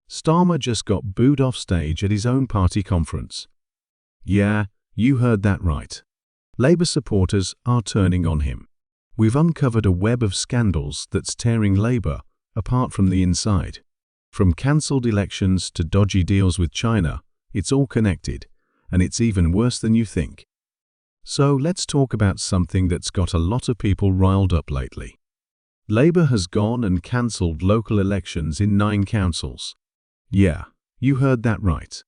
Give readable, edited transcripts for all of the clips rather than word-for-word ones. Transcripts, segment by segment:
Starmer just got booed off stage at his own party conference. Yeah, you heard that right. Labour supporters are turning on him. We've uncovered a web of scandals that's tearing Labour apart from the inside. From cancelled elections to dodgy deals with China, it's all connected, and it's even worse than you think. So let's talk about something that's got a lot of people riled up lately. Labour has gone and cancelled local elections in 9 councils. Yeah, you heard that right.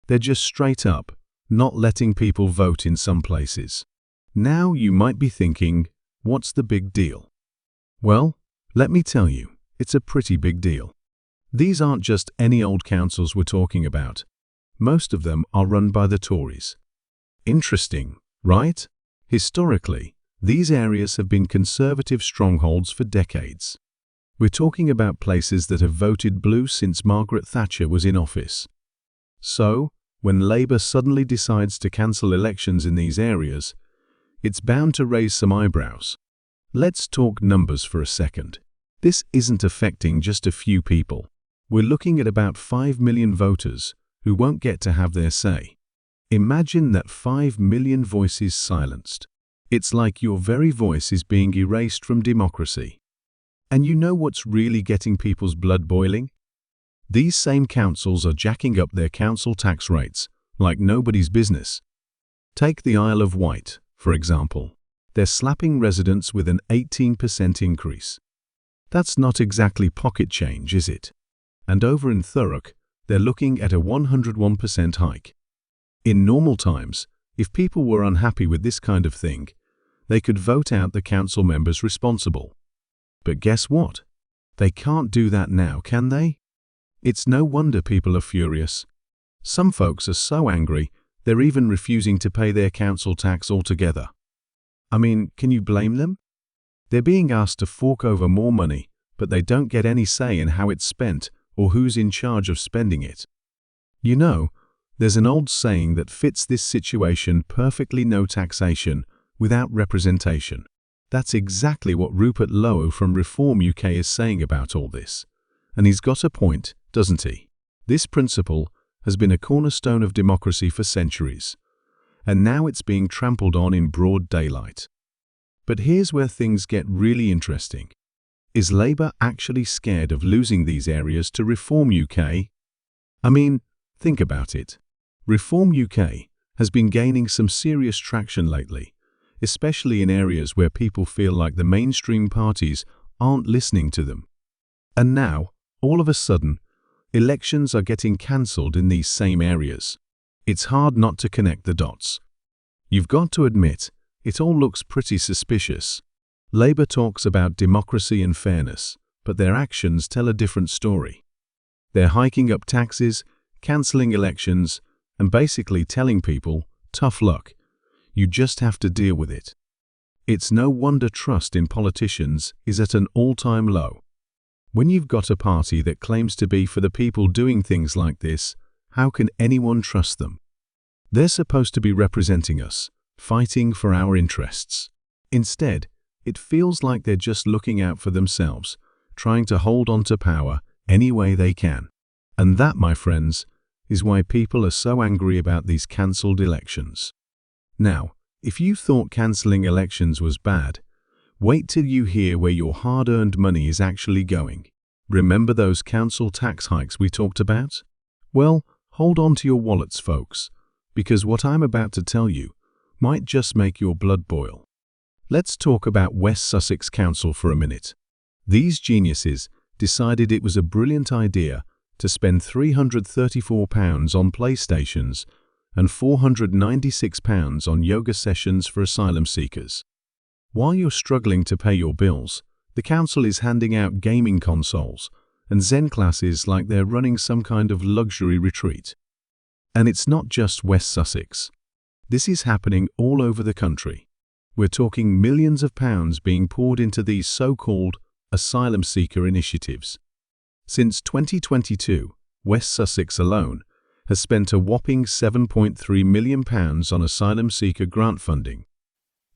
They're just straight up not letting people vote in some places. Now you might be thinking, what's the big deal? Well, let me tell you, it's a pretty big deal. These aren't just any old councils we're talking about. Most of them are run by the Tories. Interesting, right? Historically, these areas have been Conservative strongholds for decades. We're talking about places that have voted blue since Margaret Thatcher was in office. So, when Labour suddenly decides to cancel elections in these areas, it's bound to raise some eyebrows. Let's talk numbers for a second. This isn't affecting just a few people. We're looking at about 5 million voters who won't get to have their say. Imagine that 5 million voices silenced. It's like your very voice is being erased from democracy. And you know what's really getting people's blood boiling? These same councils are jacking up their council tax rates like nobody's business. Take the Isle of Wight, for example. They're slapping residents with an 18% increase. That's not exactly pocket change, is it? And over in Thurrock, they're looking at a 101% hike. In normal times, if people were unhappy with this kind of thing, they could vote out the council members responsible. But guess what? They can't do that now, can they? It's no wonder people are furious. Some folks are so angry, they're even refusing to pay their council tax altogether. I mean, can you blame them? They're being asked to fork over more money, but they don't get any say in how it's spent or who's in charge of spending it. You know, there's an old saying that fits this situation perfectly: no taxation without representation. That's exactly what Rupert Lowe from Reform UK is saying about all this. And he's got a point, doesn't he? This principle has been a cornerstone of democracy for centuries, and now it's being trampled on in broad daylight. But here's where things get really interesting. Is Labour actually scared of losing these areas to Reform UK? I mean, think about it. Reform UK has been gaining some serious traction lately, especially in areas where people feel like the mainstream parties aren't listening to them. And now, all of a sudden, elections are getting cancelled in these same areas. It's hard not to connect the dots. You've got to admit, it all looks pretty suspicious. Labour talks about democracy and fairness, but their actions tell a different story. They're hiking up taxes, cancelling elections, and basically telling people, tough luck. You just have to deal with it. It's no wonder trust in politicians is at an all-time low. When you've got a party that claims to be for the people doing things like this, how can anyone trust them? They're supposed to be representing us, fighting for our interests. Instead, it feels like they're just looking out for themselves, trying to hold on to power any way they can. And that, my friends, is why people are so angry about these cancelled elections. Now, if you thought cancelling elections was bad, wait till you hear where your hard-earned money is actually going. Remember those council tax hikes we talked about? Well, hold on to your wallets, folks, because what I'm about to tell you might just make your blood boil. Let's talk about West Sussex Council for a minute. These geniuses decided it was a brilliant idea to spend £334 on PlayStations and £496 on yoga sessions for asylum seekers. While you're struggling to pay your bills, the council is handing out gaming consoles and Zen classes like they're running some kind of luxury retreat. And it's not just West Sussex. This is happening all over the country. We're talking millions of pounds being poured into these so-called asylum seeker initiatives. Since 2022, West Sussex alone has spent a whopping £7.3 million on asylum seeker grant funding.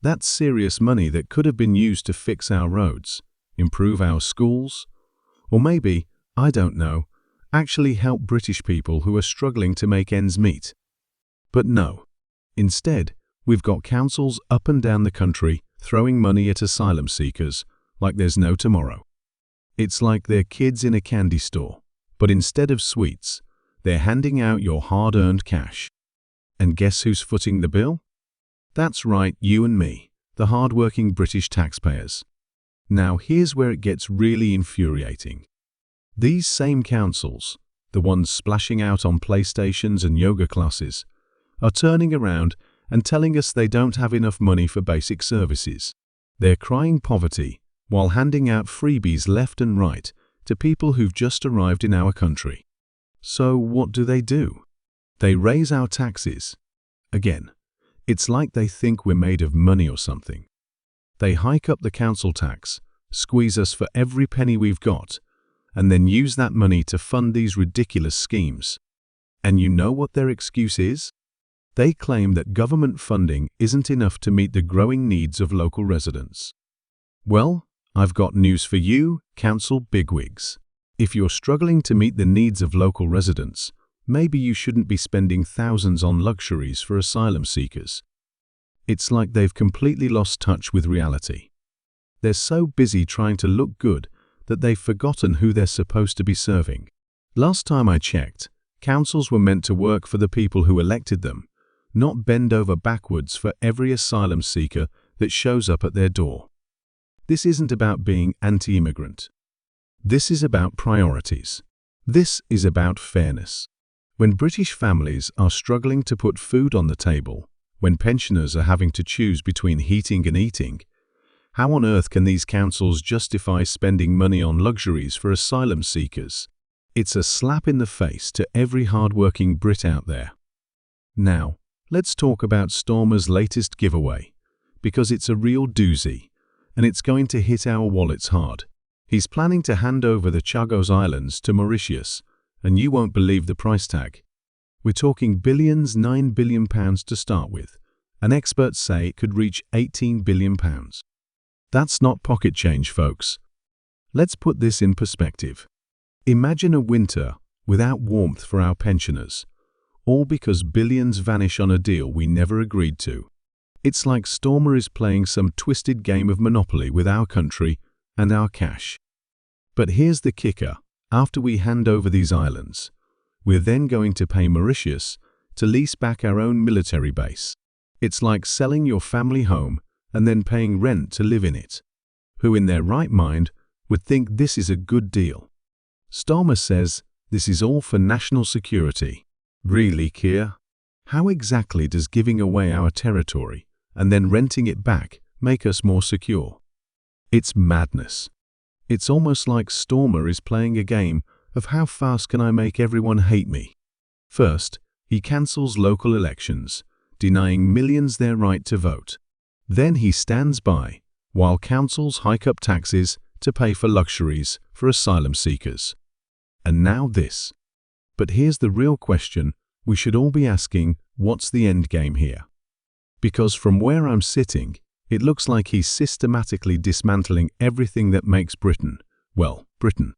That's serious money that could have been used to fix our roads, improve our schools, or maybe, I don't know, actually help British people who are struggling to make ends meet. But no. Instead, we've got councils up and down the country throwing money at asylum seekers like there's no tomorrow. It's like they're kids in a candy store, but instead of sweets, they're handing out your hard-earned cash. And guess who's footing the bill? That's right, you and me, the hard-working British taxpayers. Now here's where it gets really infuriating. These same councils, the ones splashing out on PlayStations and yoga classes, are turning around and telling us they don't have enough money for basic services. They're crying poverty while handing out freebies left and right to people who've just arrived in our country. So what do? They raise our taxes. Again, it's like they think we're made of money or something. They hike up the council tax, squeeze us for every penny we've got, and then use that money to fund these ridiculous schemes. And you know what their excuse is? They claim that government funding isn't enough to meet the growing needs of local residents. Well, I've got news for you, council bigwigs. If you're struggling to meet the needs of local residents, maybe you shouldn't be spending thousands on luxuries for asylum seekers. It's like they've completely lost touch with reality. They're so busy trying to look good that they've forgotten who they're supposed to be serving. Last time I checked, councils were meant to work for the people who elected them, not bend over backwards for every asylum seeker that shows up at their door. This isn't about being anti-immigrant. This is about priorities. This is about fairness. When British families are struggling to put food on the table, when pensioners are having to choose between heating and eating, how on earth can these councils justify spending money on luxuries for asylum seekers? It's a slap in the face to every hard-working Brit out there. Now, let's talk about Starmer's latest giveaway, because it's a real doozy, and it's going to hit our wallets hard. He's planning to hand over the Chagos Islands to Mauritius, and you won't believe the price tag. We're talking billions, £9 billion to start with, and experts say it could reach £18 billion. That's not pocket change, folks. Let's put this in perspective. Imagine a winter without warmth for our pensioners, all because billions vanish on a deal we never agreed to. It's like Starmer is playing some twisted game of Monopoly with our country and our cash. But here's the kicker. After we hand over these islands, we're then going to pay Mauritius to lease back our own military base. It's like selling your family home and then paying rent to live in it. Who in their right mind would think this is a good deal? Starmer says this is all for national security. Really, Keir? How exactly does giving away our territory and then renting it back make us more secure? It's madness. It's almost like Starmer is playing a game of how fast can I make everyone hate me. First, he cancels local elections, denying millions their right to vote. Then he stands by while councils hike up taxes to pay for luxuries for asylum seekers. And now this. But here's the real question we should all be asking: what's the end game here? Because from where I'm sitting, it looks like he's systematically dismantling everything that makes Britain, well, Britain.